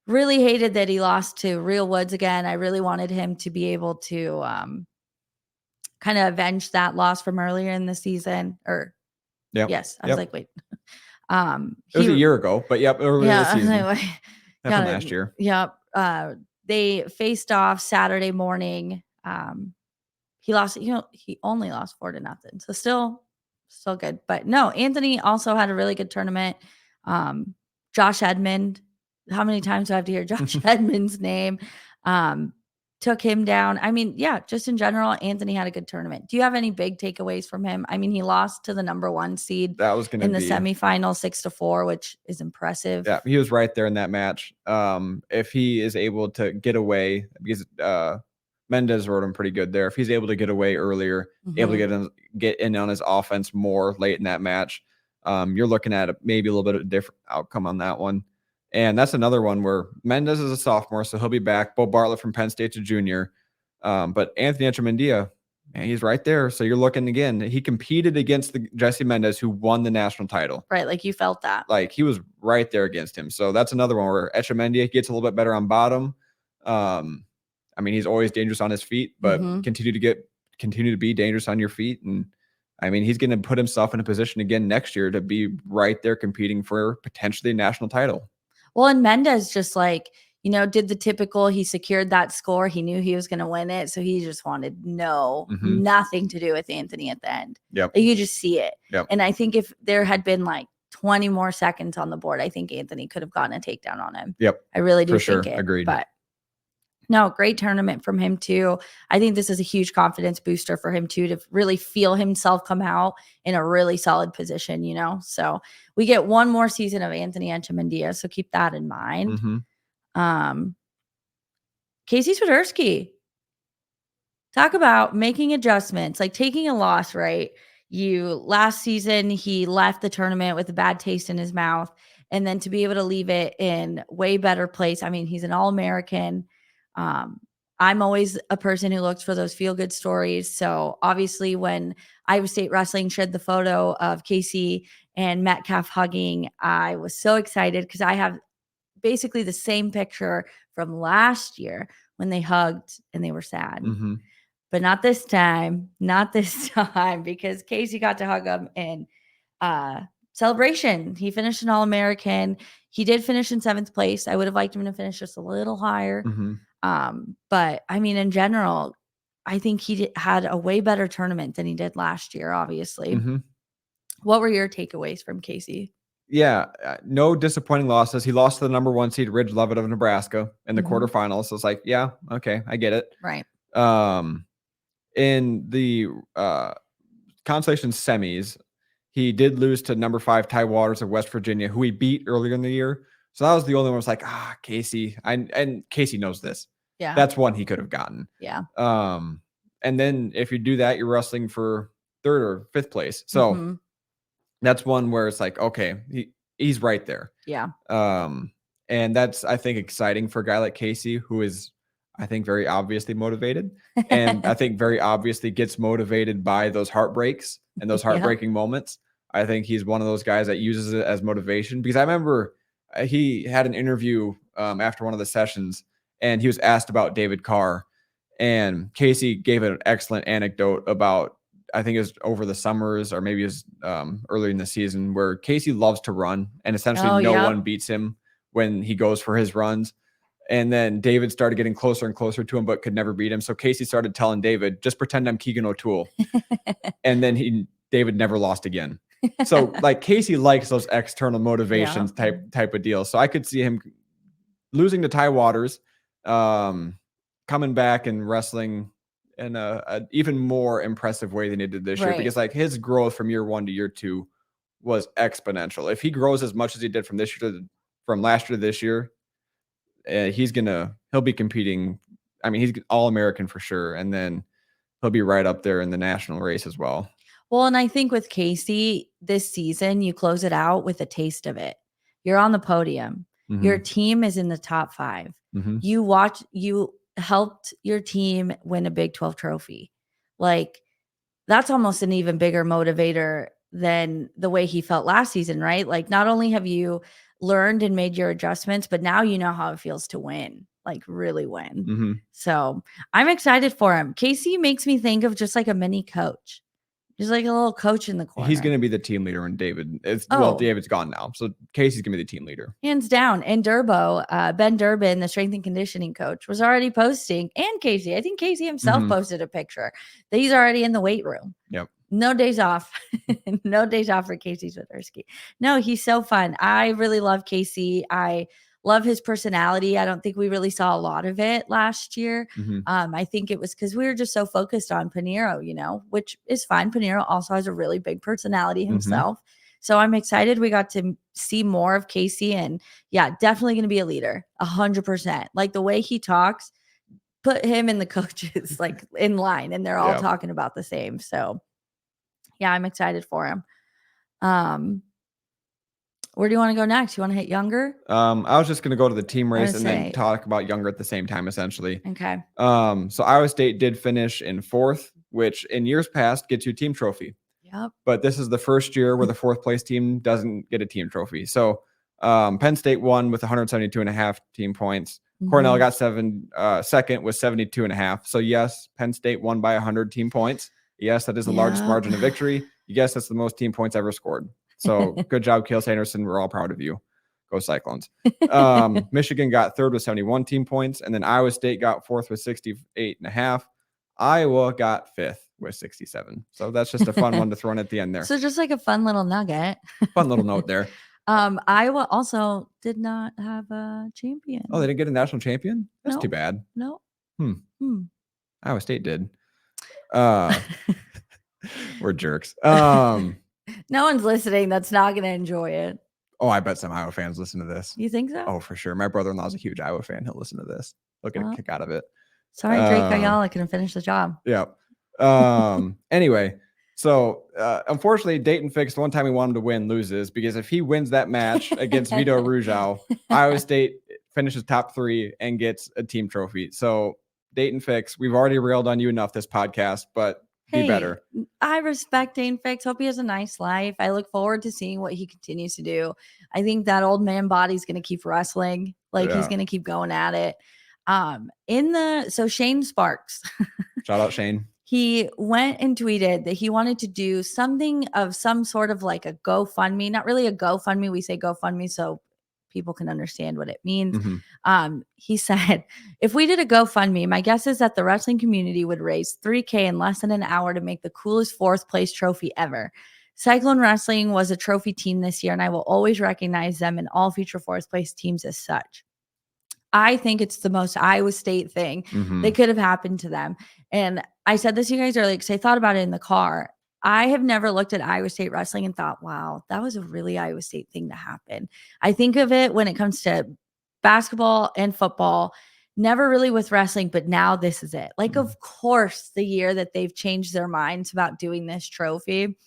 really hated that he lost to Real Woods again. I really wanted him to be able to kind of avenge that loss from earlier in the season. Or yes, I was like, wait. It was a year ago, but earlier this season. Anyway, Definitely last year. Yep. They faced off Saturday morning. He lost, he only lost 4-0. So still good. But no, Anthony also had a really good tournament. Josh Edmond, how many times do I have to hear Josh Edmond's name? Took him down. I mean, yeah, just in general, Anthony had a good tournament. Do you have any big takeaways from him? I mean, he lost to the number 1 seed that was in the semifinal 6-4, which is impressive. Yeah, he was right there in that match. If he is able to get away, because Mendez rode him pretty good there. If he's able to get away earlier, able to get in on his offense more late in that match, you're looking at maybe a little bit of a different outcome on that one. And that's another one where Mendez is a sophomore, so he'll be back. Bo Bartlett from Penn State's a junior. But Anthony Anandia, man, he's right there. So you're looking again. He competed against Jesse Mendez, who won the national title. Right, like you felt that. Like he was right there against him. So that's another one where Echemendia gets a little bit better on bottom. I mean, he's always dangerous on his feet, but continue to be dangerous on your feet. And I mean, he's going to put himself in a position again next year to be right there competing for potentially a national title. Well, and Mendez just did the typical, he secured that score. He knew he was going to win it. So he just wanted nothing to do with Anthony at the end. Yep. You just see it. Yep. And I think if there had been 20 more seconds on the board, I think Anthony could have gotten a takedown on him. Yep. I really do think it. Agreed. But no, great tournament from him too. I think this is a huge confidence booster for him too, to really feel himself come out in a really solid position, So we get one more season of Anthony Echemendia, so keep that in mind. Casey Swiderski, talk about making adjustments, like taking a loss, right? Last season, he left the tournament with a bad taste in his mouth, and then to be able to leave it in way better place. I mean, he's an All-American. I'm always a person who looks for those feel-good stories. So obviously when Iowa State Wrestling shared the photo of Casey and Metcalf hugging, I was so excited because I have basically the same picture from last year when they hugged and they were sad. But not this time, because Casey got to hug him in celebration. He finished an All-American. He did finish in 7th place. I would have liked him to finish just a little higher. But I mean, in general, I think he had a way better tournament than he did last year, obviously. What were your takeaways from Casey? Yeah, no disappointing losses. He lost to the number 1 seed, Ridge Levitt of Nebraska, in the quarterfinals. So it's like, yeah, okay, I get it. Right. In the consolation semis, he did lose to number 5 Ty Waters of West Virginia, who he beat earlier in the year. So that was the only one. Was like, Casey, and Casey knows this. Yeah, that's one he could have gotten. Yeah. And then if you do that, you're wrestling for 3rd or 5th place. So that's one where it's like, okay, he's right there. Yeah. And that's, I think, exciting for a guy like Casey, who is, I think, very obviously motivated, and I think very obviously gets motivated by those heartbreaks and those heartbreaking moments. I think he's one of those guys that uses it as motivation, because I remember he had an interview after one of the sessions, and he was asked about David Carr, and Casey gave an excellent anecdote about, I think it was over the summers, or maybe it was early in the season, where Casey loves to run, and essentially no one beats him when he goes for his runs. And then David started getting closer and closer to him, but could never beat him. So Casey started telling David, just pretend I'm Keegan O'Toole. And then David never lost again. So like Casey likes those external motivations type of deal. So I could see him losing to Ty Waters, coming back and wrestling in a even more impressive way than he did this year, because like his growth from year 1 to year 2 was exponential. If he grows as much as he did from last year to this year, he'll be competing. I mean, he's All-American for sure. And then he'll be right up there in the national race as well. Well, and I think with Casey this season, you close it out with a taste of it. You're on the podium. Your team is in the top 5. You helped your team win a Big 12 trophy. Like, that's almost an even bigger motivator than the way he felt last season, right? Like, not only have you learned and made your adjustments, but now you know how it feels to win, like really win. Mm-hmm. So I'm excited for him. Casey makes me think of just like a mini coach. Just like a little coach in the corner. He's going to be the team leader when David is, well, David's gone now. So Casey's going to be the team leader. Hands down. And Durbo, Ben Durbin, the strength and conditioning coach, was already posting. And Casey, I think Casey himself posted a picture that he's already in the weight room. Yep. No days off. No days off for Casey Swiderski. No, he's so fun. I really love Casey. I love his personality. I don't think we really saw a lot of it last year. I think it was because we were just so focused on Pinheiro, you know, which is fine. Pinheiro also has a really big personality himself. So I'm excited we got to see more of Casey, and yeah, definitely going to be a leader, 100%. Like the way he talks, put him and the coaches like in line, and they're all talking about the same. So yeah, I'm excited for him. Where do you want to go next? You want to hit younger? I was just going to go to the team race and then talk about younger at the same time, essentially. Okay. So Iowa State did finish in 4th, which in years past gets you a team trophy. Yep. But this is the first year where the 4th place team doesn't get a team trophy. So Penn State won with 172.5 team points. Cornell got second with 72.5. So yes, Penn State won by 100 team points. Yes, that is the largest margin of victory. Yes, that's the most team points ever scored. So good job, Cale Sanderson. We're all proud of you. Go Cyclones. Michigan got 3rd with 71 team points. And then Iowa State got 4th with 68.5. Iowa got 5th with 67. So that's just a fun one to throw in at the end there. So just like a fun little nugget. Fun little note there. Iowa also did not have a champion. Oh, they didn't get a national champion? That's too bad. No. Iowa State did. We're jerks. No one's listening that's not going to enjoy it. Oh, I bet some Iowa fans listen to this. You think so? Oh, for sure. My brother-in-law is a huge Iowa fan. He'll listen to this. He'll get a kick out of it. Sorry, Drake Ayala couldn't finish the job. Yeah. Anyway, so unfortunately, Dayton Fix, the one time we want him to win, loses, because if he wins that match against Vito Rujau, Iowa State finishes top 3 and gets a team trophy. So Dayton Fix, we've already railed on you enough this podcast, but be better. I respect Dayton Fix. Hope he has a nice life. I look forward to seeing what he continues to do. I think that old man body's going to keep wrestling. Like he's going to keep going at it. So Shane Sparks. Shout out Shane. He went and tweeted that he wanted to do something of some sort of like a GoFundMe, not really a GoFundMe. We say GoFundMe so people can understand what it means. He said, if we did a GoFundMe, my guess is that the wrestling community would raise $3,000 in less than an hour to make the coolest 4th place trophy ever. Cyclone Wrestling was a trophy team this year, and I will always recognize them in all future 4th place teams as such. I think it's the most Iowa State thing that could have happened to them. And I said this to you guys earlier because I thought about it in the car. I have never looked at Iowa State wrestling and thought, wow, that was a really Iowa State thing to happen. I think of it when it comes to basketball and football, never really with wrestling, but now this is it. Like, of course, the year that they've changed their minds about doing this trophy,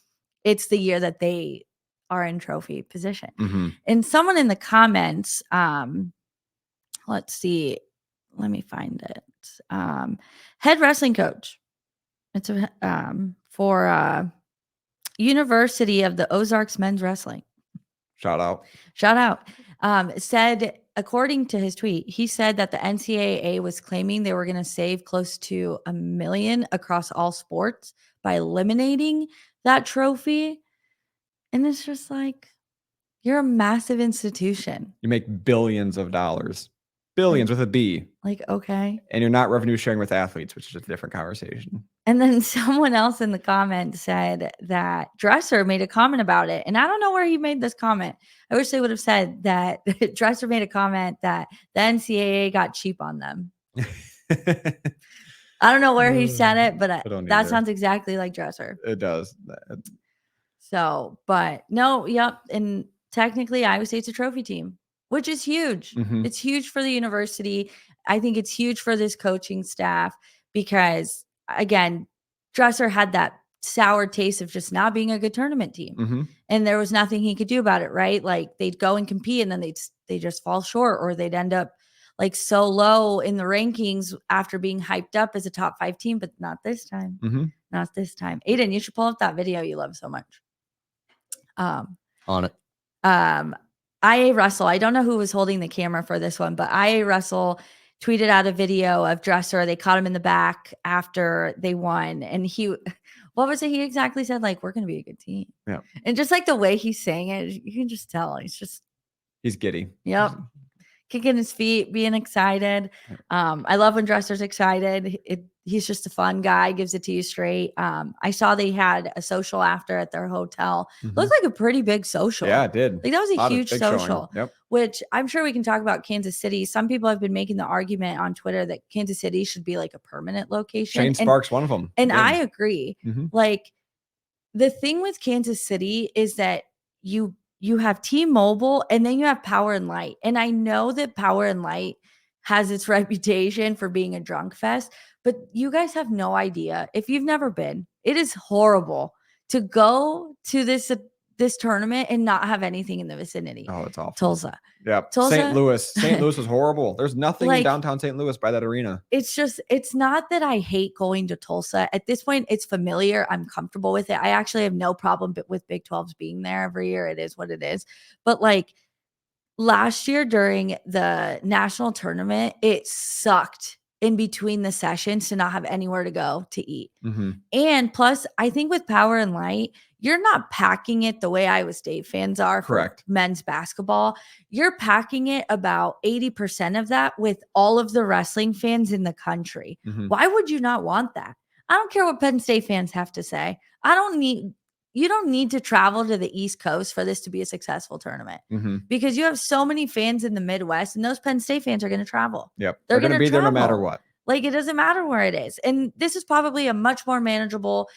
it's the year that they are in trophy position. And someone in the comments, let's see, let me find it. Head wrestling coach. It's for University of the Ozarks Men's Wrestling. Shout out. Said, according to his tweet, he said that the NCAA was claiming they were going to save close to $1 million across all sports by eliminating that trophy. And it's just like, you're a massive institution. You make billions of dollars. Billions with a B. Like, okay. And you're not revenue sharing with athletes, which is a different conversation. And then someone else in the comment said that Dresser made a comment about it. And I don't know where he made this comment. I wish they would have said that Dresser made a comment that the NCAA got cheap on them. I don't know where he said it, but that sounds exactly like Dresser. It does. So, but no, yep. And technically, Iowa State's a trophy team, which is huge. It's huge for the university. I think it's huge for this coaching staff because, again, Dresser had that sour taste of just not being a good tournament team. And there was nothing he could do about it, right? Like, they'd go and compete and then they just fall short, or they'd end up like so low in the rankings after being hyped up as a top 5 team, but not this time. Not this time. Aiden, you should pull up that video you love so much. On it. IA Russell, I don't know who was holding the camera for this one, but IA Russell tweeted out a video of Dresser. They caught him in the back after they won. And what was it he exactly said? Like, we're going to be a good team. Yeah. And just like the way he's saying it, you can just tell. He's giddy. Yep. Kicking his feet, being excited. I love when Dresser's excited. He's just a fun guy, gives it to you straight. I saw they had a social after at their hotel. Looked like a pretty big social. Yeah, it did. Like that was a huge social, yep. Which I'm sure we can talk about Kansas City. Some people have been making the argument on Twitter that Kansas City should be like a permanent location. Shane Sparks, one of them. And I agree. Like the thing with Kansas City is that you have T-Mobile and then you have Power and Light. And I know that Power and Light has its reputation for being a drunk fest, but you guys have no idea. If you've never been, it is horrible to go to this tournament and not have anything in the vicinity. Oh, it's awful. Tulsa. Yeah. St. Louis. St. Louis was horrible. There's nothing in downtown St. Louis by that arena. It's not that I hate going to Tulsa. At this point, it's familiar. I'm comfortable with it. I actually have no problem with Big 12s being there every year. It is what it is. But like last year during the national tournament, it sucked in between the sessions to not have anywhere to go to eat. And plus, I think with Power and Light, you're not packing it the way Iowa State fans are for men's basketball. You're packing it about 80% of that with all of the wrestling fans in the country. Why would you not want that? I don't care what Penn State fans have to say. You don't need to travel to the East Coast for this to be a successful tournament because you have so many fans in the Midwest and those Penn State fans are going to travel. Yep. They're going to be there no matter what. Like it doesn't matter where it is. And this is probably a much more manageable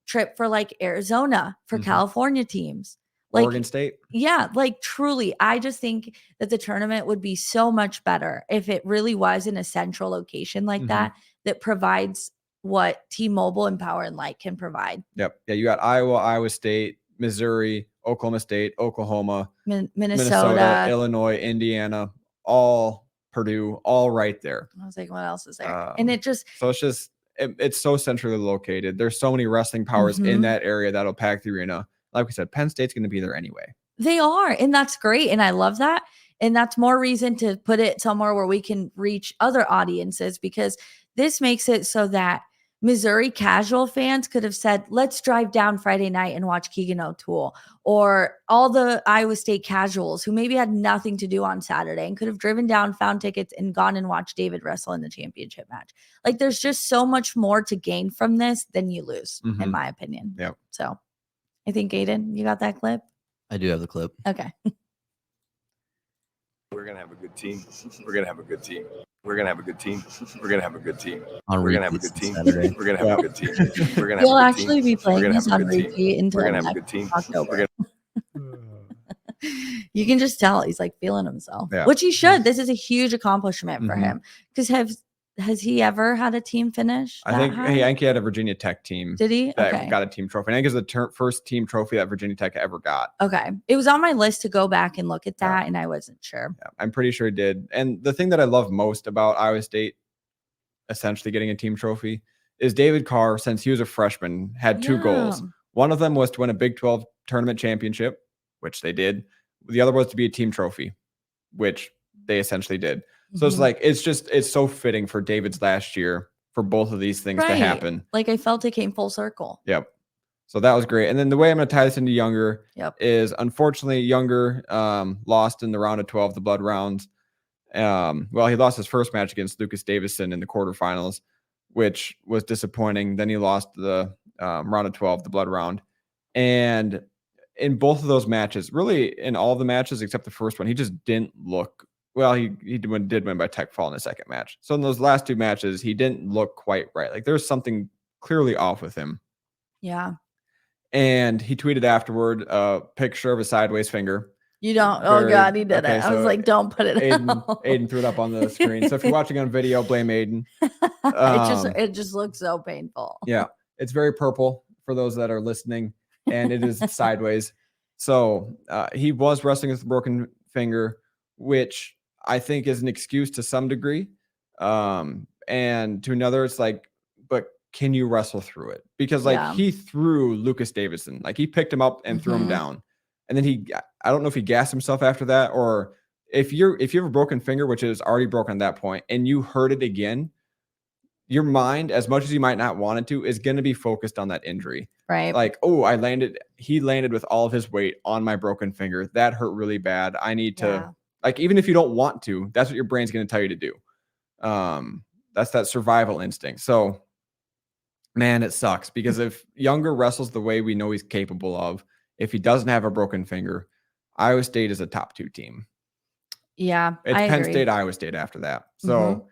trip for like Arizona, for California teams. Like Oregon State. Yeah, like truly. I just think that the tournament would be so much better if it really was in a central location like that provides what T-Mobile and Power and Light can provide. Yep. Yeah, you got Iowa, Iowa State, Missouri, Oklahoma State, Oklahoma, Minnesota, Illinois, Indiana, all Purdue, all right there. I was like, what else is there? And it's so centrally located. There's so many wrestling powers in that area that'll pack the arena. Like we said, Penn State's going to be there anyway. They are, and that's great, and I love that. And that's more reason to put it somewhere where we can reach other audiences because this makes it so that Missouri casual fans could have said, let's drive down Friday night and watch Keegan O'Toole, or all the Iowa State casuals who maybe had nothing to do on Saturday and could have driven down, found tickets and gone and watched David wrestle in the championship match. Like there's just so much more to gain from this than you lose, in my opinion. Yep. So I think Aiden, you got that clip? I do have the clip. Okay. We're going to have a good team. We're going to have a good team. We're going to have a good team. We're going to have a good team. We're going to have a good team. We're going to have a good team. We're going to We'll actually be playing this on repeat until we're going to have a good team. October. You can just tell he's like feeling himself, which he should. This is a huge accomplishment for him because has he ever had a team finish? I think he had a Virginia Tech team. Did he? That got a team trophy. I think it's the first team trophy that Virginia Tech ever got. Okay. It was on my list to go back and look at that, and I wasn't sure. Yeah, I'm pretty sure he did. And the thing that I love most about Iowa State essentially getting a team trophy is David Carr, since he was a freshman, had two goals. One of them was to win a Big 12 tournament championship, which they did. The other was to be a team trophy, which they essentially did. So it's like, it's so fitting for David's last year for both of these things to happen. Like I felt it came full circle. Yep. So that was great. And then the way I'm going to tie this into Younger is unfortunately Younger lost in the round of 12, the blood rounds. Well, he lost his first match against Lucas Davison in the quarterfinals, which was disappointing. Then he lost the round of 12, the blood round. And in both of those matches, really in all the matches except the first one, he just didn't look well. He did win by tech fall in the second match. So in those last two matches, he didn't look quite right. Like there's something clearly off with him. Yeah. And he tweeted afterward a picture of a sideways finger. You don't. Oh God, he did it. I was like, don't put it. Aiden threw it up on the screen. So if you're watching on video, blame Aiden. It just looks so painful. Yeah, it's very purple for those that are listening, and it is sideways. So he was wrestling with a broken finger, which I think is an excuse to some degree. And to another, it's like, but can you wrestle through it? Because he threw Lucas Davison, like he picked him up and threw him down. And then I don't know if he gassed himself after that, or if you have a broken finger, which is already broken at that point, and you hurt it again, your mind, as much as you might not want it to, is going to be focused on that injury. Right. Like, oh, he landed with all of his weight on my broken finger. That hurt really bad. I need to, like, even if you don't want to, that's what your brain's going to tell you to do. That's that survival instinct. So, man, it sucks because if Younger wrestles the way we know he's capable of, if he doesn't have a broken finger, Iowa State is a top 2 team. Yeah, it's I Penn agree. State, Iowa State after that. So,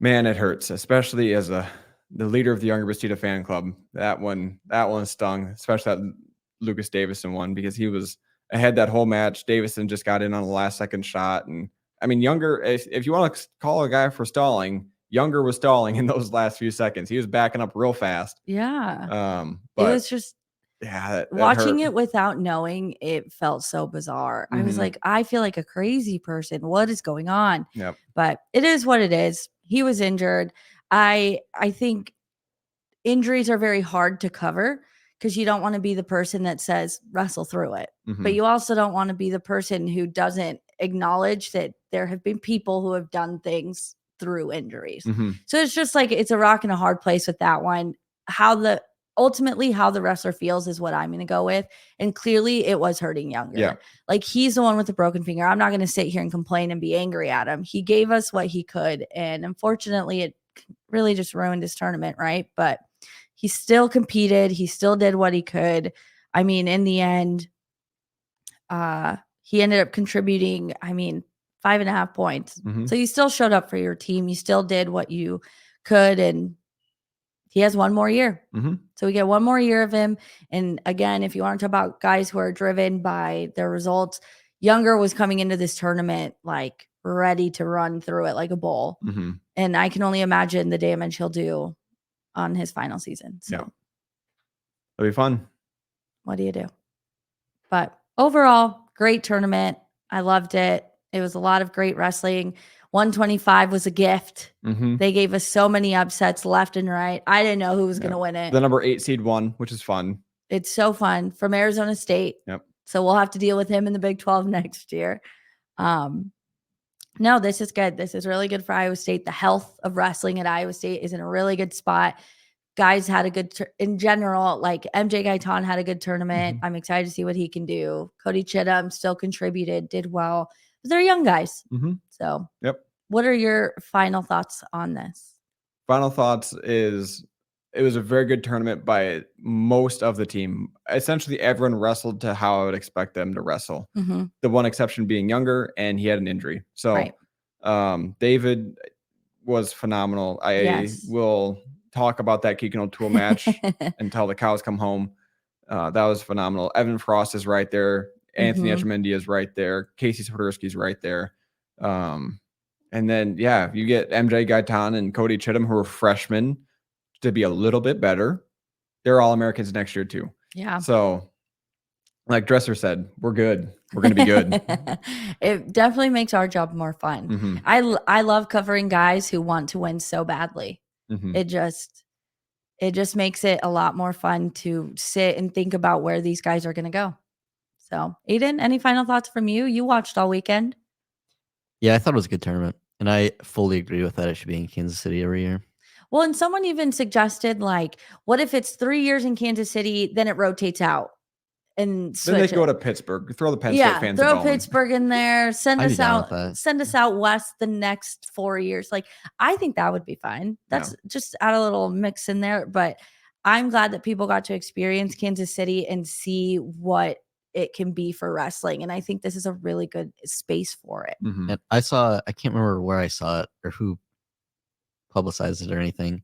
man, it hurts, especially as the leader of the Younger Bastida fan club. That one stung, especially that Lucas Davison one, because he was ahead that whole match. Davison just got in on the last second shot. And I mean, Younger, if you want to call a guy for stalling, Younger was stalling in those last few seconds. He was backing up real fast. Yeah. But it was just, that watching hurt. it without knowing, it felt so bizarre. I was like, I feel like a crazy person. What is going on? Yep. But it is what it is. He was injured. I think injuries are very hard to cover because you don't want to be the person that says wrestle through it. But you also don't want to be the person who doesn't acknowledge that there have been people who have done things through injuries. So it's just like, it's a rock and a hard place with that one. Ultimately how the wrestler feels is what I'm going to go with. And clearly it was hurting Younger. Yeah. Like, he's the one with the broken finger. I'm not going to sit here and complain and be angry at him. He gave us what he could. And unfortunately, it really just ruined his tournament, right? But he still competed. He still did what he could. I mean, in the end, he ended up contributing, 5.5 points. So you still showed up for your team. You still did what you could. And he has one more year. So we get one more year of him. And again, if you want to talk about guys who are driven by their results, Younger was coming into this tournament like ready to run through it like a bull. And I can only imagine the damage he'll do on his final season. So it'll be fun. What do you do? But overall, great tournament. I loved it. It was a lot of great wrestling. 125 was a gift. They gave us so many upsets left and right. I didn't know who was going to win it. The number 8 seed won, which is fun. It's so fun, from Arizona State. Yep. So we'll have to deal with him in the Big 12 next year. No, this is good. This is really good for Iowa State. The health of wrestling at Iowa State is in a really good spot. Guys had a good, in general, like MJ Gaitan had a good tournament. I'm excited to see what he can do. Cody Chittum still contributed, did well. But they're young guys. So, what are your final thoughts on this? Final thoughts is it was a very good tournament by most of the team. Essentially, everyone wrestled to how I would expect them to wrestle. The one exception being Younger, and he had an injury. So, David was phenomenal. I will talk about that Keegan O'Toole match until the cows come home. That was phenomenal. Evan Frost is right there. Anthony Etchemendia is right there. Casey Swiderski's right there. And then, you get MJ Gaitan and Cody Chittum, who are freshmen, to be a little bit better. They're All-Americans next year, too. Yeah. So, like Dresser said, we're good. We're going to be good. It definitely makes our job more fun. I love covering guys who want to win so badly. It just makes it a lot more fun to sit and think about where these guys are going to go. So, Aiden, any final thoughts from you? You watched all weekend. Yeah, I thought it was a good tournament, and I fully agree with that. It should be in Kansas City every year. Well, and someone even suggested, like, what if it's 3 years in Kansas City, then it rotates out and then they go to Pittsburgh. Throw the Penn State fans. Throw Pittsburgh in there. Send us out. Send us out west the next 4 years. Like, I think that would be fine. That's just add a little mix in there. But I'm glad that people got to experience Kansas City and see what it can be for wrestling. And I think this is a really good space for it. And I can't remember where I saw it or who publicized it or anything,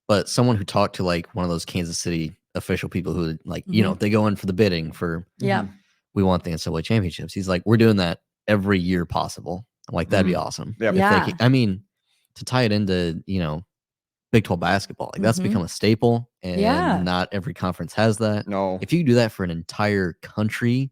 but someone who talked to like one of those Kansas City official people who like, they go in for the bidding for, we want the NCAA championships. He's like, we're doing that every year possible. I'm like, that'd be awesome. To tie it into, Big 12 basketball, like that's become a staple, and not every conference has that. No, if you do that for an entire country,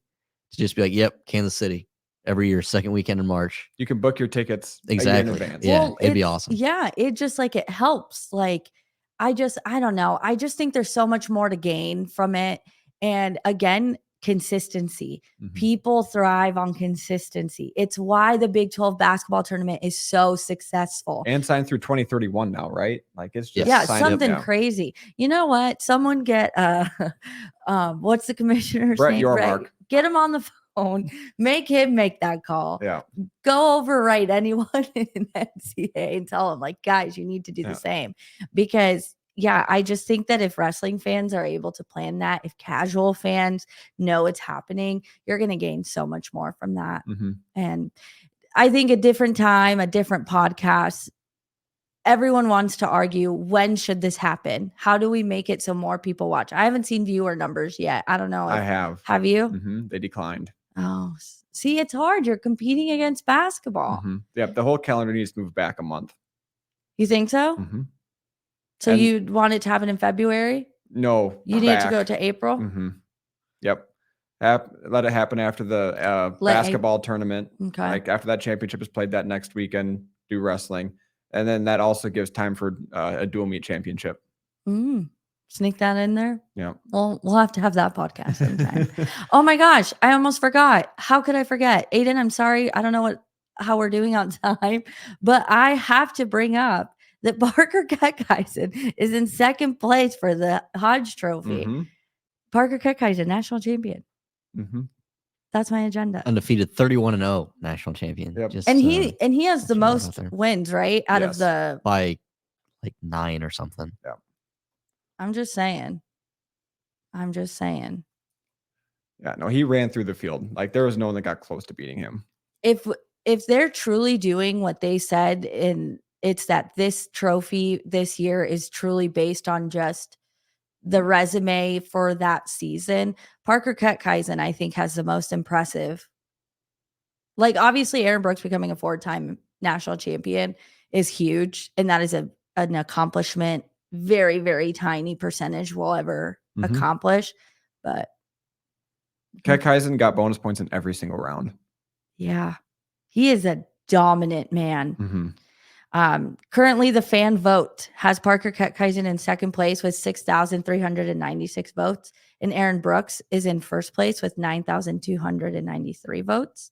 to just be like, yep, Kansas City every year, second weekend in March, you can book your tickets exactly. in advance. Yeah, it'd be awesome. Yeah, it just like it helps. Like, I don't know. I just think there's so much more to gain from it. And again, consistency. Mhm. People thrive on consistency. It's why the Big 12 basketball tournament is so successful. And signed through 2031 now, right? Like it's just Yes. something yeah. crazy. You know what? Someone get what's the commissioner's Brett name? Yormark. Get him on the phone. Make him make that call. Yeah. Go overwrite anyone in NCAA and tell them, like, guys, you need to do the same. Because I just think that if wrestling fans are able to plan that, if casual fans know it's happening, you're going to gain so much more from that. Mm-hmm. And I think a different time, a different podcast, everyone wants to argue, when should this happen? How do we make it so more people watch? I haven't seen viewer numbers yet. I don't know. I have. Have you? Mm-hmm. They declined. Oh, see, it's hard. You're competing against basketball. Mm-hmm. Yep. The whole calendar needs to move back a month. You think so? Mm-hmm. So you'd want it to happen in February? No. You need to go to April? Mm-hmm. Yep. Let it happen after the basketball tournament. Okay. Like after that championship is played that next weekend, do wrestling. And then that also gives time for a dual meet championship. Sneak that in there. Yeah. Well, we'll have to have that podcast sometime. Oh my gosh, I almost forgot. How could I forget? Aiden, I'm sorry. I don't know how we're doing on time, but I have to bring up that Parker Keckeisen is in second place for the Hodge Trophy. Mm-hmm. Parker Keckeisen, national champion. Mm-hmm. That's my agenda. Undefeated 31-0 national champion. Yep. Just, and he has the most wins, right? Out of Yes. the by like 9 or something. Yeah. I'm just saying. Yeah, no, he ran through the field. Like there was no one that got close to beating him. If they're truly doing what they said, and it's that this trophy this year is truly based on just the resume for that season, Parker Keckeisen, I think, has the most impressive. Like, obviously, Aaron Brooks becoming a 4-time national champion is huge, and that is an accomplishment very, very tiny percentage will ever accomplish. But Keckeisen got bonus points in every single round. Yeah, he is a dominant man. Mm-hmm. Currently, the fan vote has Parker Keckeisen in second place with 6,396 votes, and Aaron Brooks is in first place with 9,293 votes.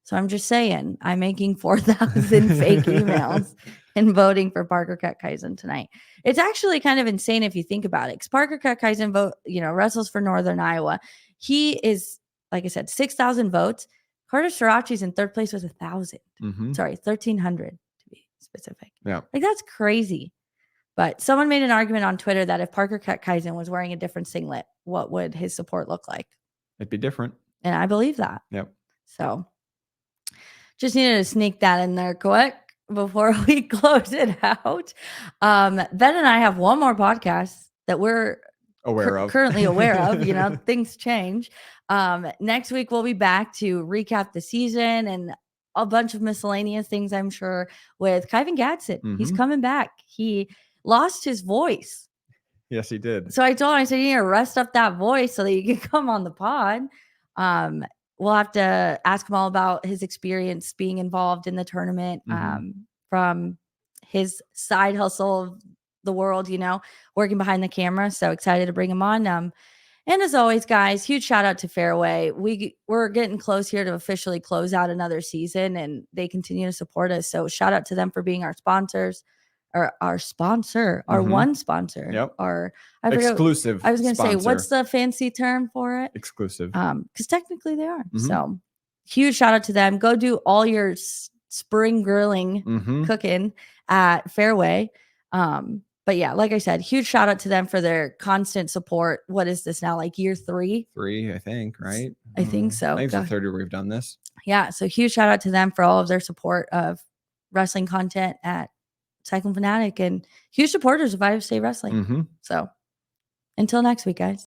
So I'm just saying, I'm making 4,000 fake emails and voting for Parker Keckeisen tonight. It's actually kind of insane if you think about it, because Parker Keckeisen wrestles for Northern Iowa. He is, like I said, 6,000 votes. Carter Sirachi's in third place with 1,000. Sorry, 1,300 to be specific. Yeah. Like, that's crazy. But someone made an argument on Twitter that if Parker Keckeisen was wearing a different singlet, what would his support look like? It'd be different. And I believe that. Yep. So just needed to sneak that in there quick before we close it out. Ben and I have one more podcast that we're currently aware of. Things change. Next week we'll be back to recap the season and a bunch of miscellaneous things, I'm sure, with Kevin Gadsden. He's coming back. He lost his voice. Yes, he did. So I told him, I said, you need to rest up that voice so that you can come on the pod. We'll have to ask him all about his experience being involved in the tournament, from his side hustle of the world, working behind the camera. So excited to bring him on. And as always, guys, huge shout out to Fareway. We're getting close here to officially close out another season, and they continue to support us. So shout out to them for being our sponsors, or our sponsor, our one sponsor. Yep. Exclusive. I was going to say, sponsor. what's the fancy term for it? Exclusive. Because technically they are. So huge shout out to them. Go do all your spring grilling cooking at Fareway. But yeah, like I said, huge shout out to them for their constant support. What is this now? Like year 3? 3, I think, right? I think so. I think it's the third year we've done this. Yeah. So huge shout out to them for all of their support of wrestling content at Cycling Fanatic, and huge supporters of Iowa State Wrestling. So until next week, guys.